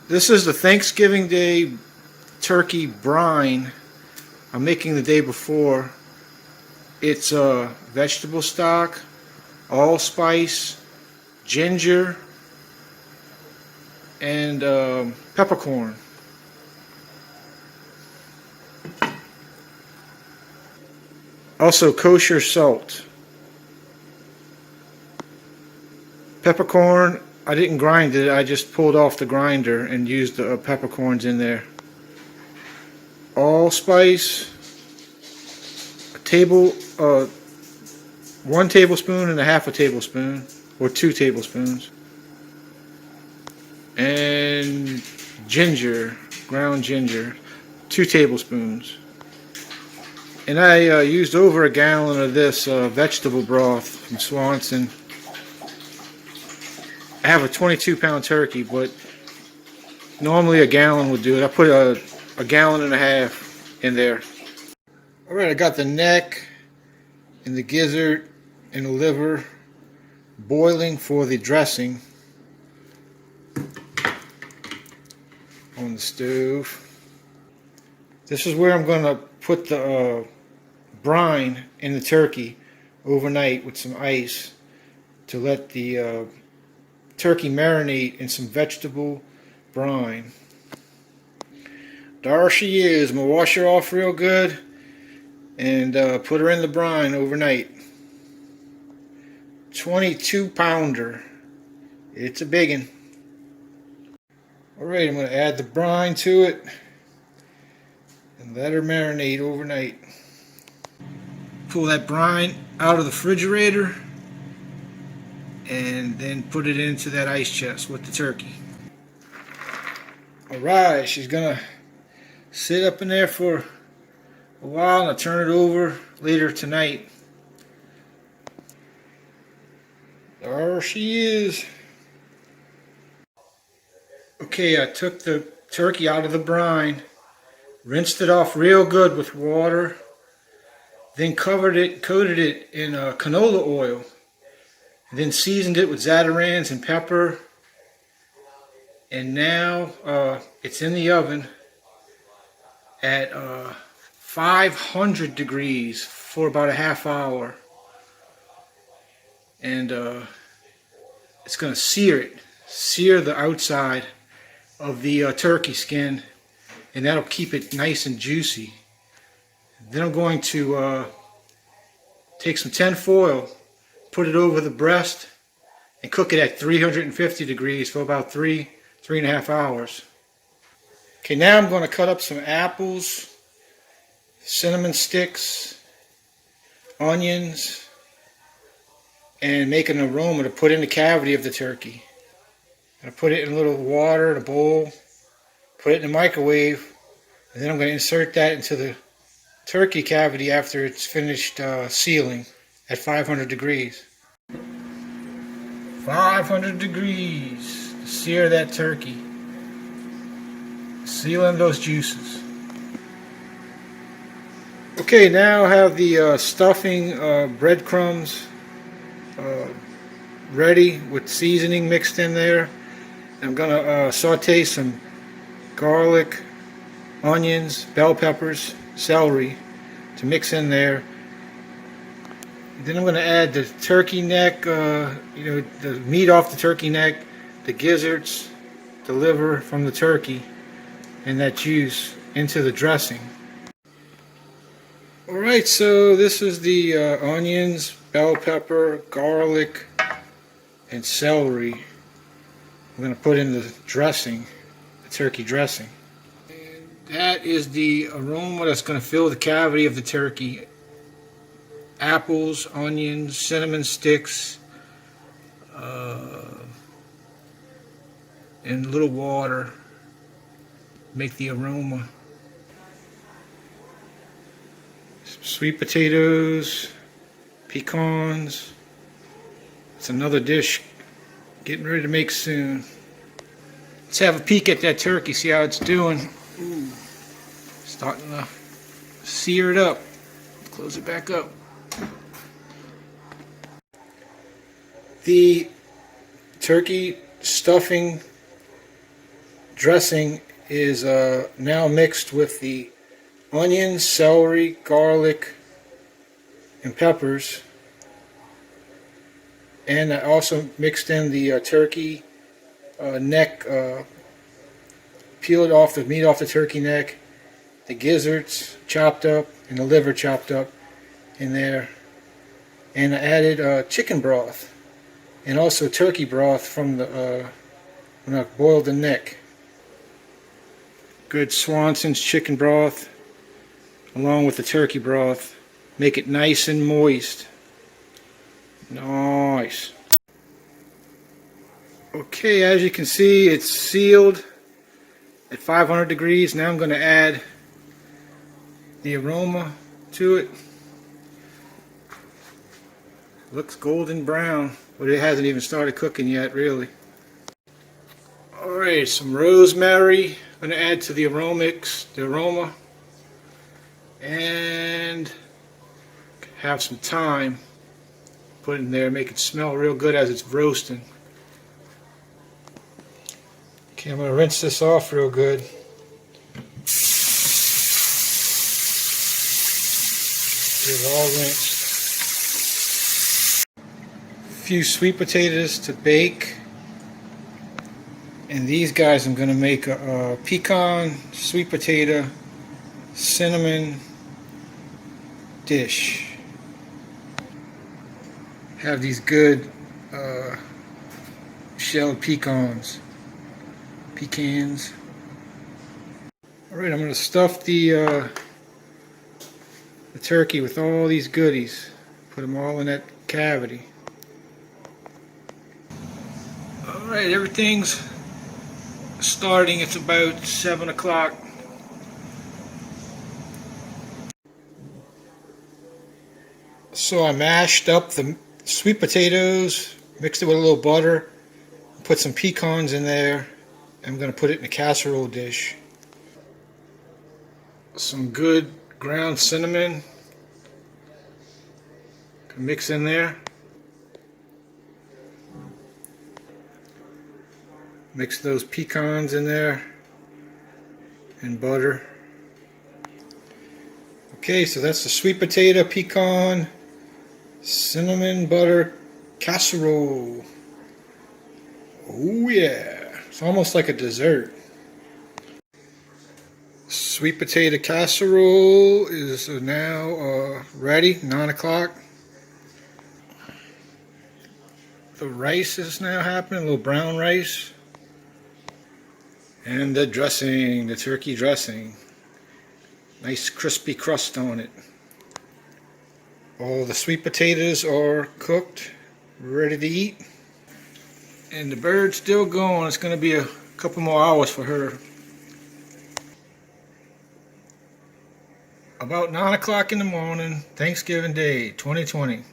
This is the Thanksgiving Day turkey brine I'm making the day before. It's vegetable stock, allspice, ginger, and peppercorn. Also kosher salt. Peppercorn, I didn't grind it, I just pulled off the grinder and used the peppercorns in there. Allspice, one tablespoon and a half a tablespoon, or 2 tablespoons. And ginger, ground ginger, 2 tablespoons. And I used over a gallon of this vegetable broth from Swanson. I have a 22-pound turkey, but normally a gallon would do it. I put a gallon and a half in there. Alright, I got the neck and the gizzard and the liver boiling for the dressing on the stove. This is where I'm going to put the brine in the turkey overnight with some ice to let the turkey marinate in some vegetable brine. There she is. I'm going to wash her off real good and put her in the brine overnight. 22-pounder. It's a biggin'. Alright, I'm going to add the brine to it and let her marinate overnight. Pull that brine out of the refrigerator and then put it into that ice chest with the turkey. Alright, she's going to sit up in there for a while and I'll turn it over later tonight. There she is. Okay, I took the turkey out of the brine, rinsed it off real good with water, then coated it in canola oil, and then seasoned it with zatarans and pepper. And now it's in the oven at 500 degrees for about a half hour. And it's going to sear the outside of the turkey skin, and that'll keep it nice and juicy. Then I'm going to take some tin foil, put it over the breast, and cook it at 350 degrees for about 3.5 hours. Okay, now I'm going to cut up some apples, cinnamon sticks, onions, and make an aroma to put in the cavity of the turkey. I'm going to put it in a little water in a bowl, put it in the microwave, and then I'm going to insert that into the turkey cavity after it's finished sealing at 500 degrees. 500 degrees to sear that turkey. Sealing those juices. Okay, now I have the stuffing breadcrumbs ready with seasoning mixed in there. I'm going to saute some garlic, onions, bell peppers, celery to mix in there. Then I'm going to add the turkey neck, the meat off the turkey neck, the gizzards, the liver from the turkey, and that juice into the dressing. Alright, so this is the onions, bell pepper, garlic, and celery I'm going to put in the dressing, the turkey dressing. And that is the aroma that's going to fill the cavity of the turkey. Apples, onions, cinnamon sticks, and a little water. Make the aroma. Sweet potatoes, pecans. It's another dish getting ready to make soon. Let's have a peek at that turkey, see how it's doing. Ooh, starting to sear it up. Close it back up. The turkey stuffing dressing is now mixed with the onions, celery, garlic, and peppers. And I also mixed in the turkey neck, peeled off the meat off the turkey neck, the gizzards chopped up, and the liver chopped up in there. And I added chicken broth and also turkey broth from the when I boiled the neck. Good Swanson's chicken broth along with the turkey broth. Make it nice and moist. Nice. Okay, as you can see, it's sealed at 500 degrees. Now I'm going to add the aroma to it. Looks golden brown, but it hasn't even started cooking yet, really. Alright, some rosemary. I'm going to add to the aroma, and have some thyme put in there, make it smell real good as it's roasting. Okay, I'm going to rinse this off real good. Get it all rinsed. A few sweet potatoes to bake. And these guys I'm going to make a pecan, sweet potato, cinnamon dish. Have these good shelled pecans. Alright, I'm going to stuff the turkey with all these goodies. Put them all in that cavity. Alright, everything's starting. It's about 7 o'clock. So I mashed up the sweet potatoes, mixed it with a little butter, put some pecans in there. I'm going to put it in a casserole dish. Some good ground cinnamon. Mix in there. Mix those pecans in there and butter. Okay, so that's the sweet potato, pecan, cinnamon butter casserole. Oh yeah, it's almost like a dessert. Sweet potato casserole is now ready, 9 o'clock. The rice is now happening, a little brown rice. And the dressing, the turkey dressing. Nice crispy crust on it. All the sweet potatoes are cooked, ready to eat. And the bird's still going. It's going to be a couple more hours for her. About 9 o'clock in the morning, Thanksgiving Day, 2020.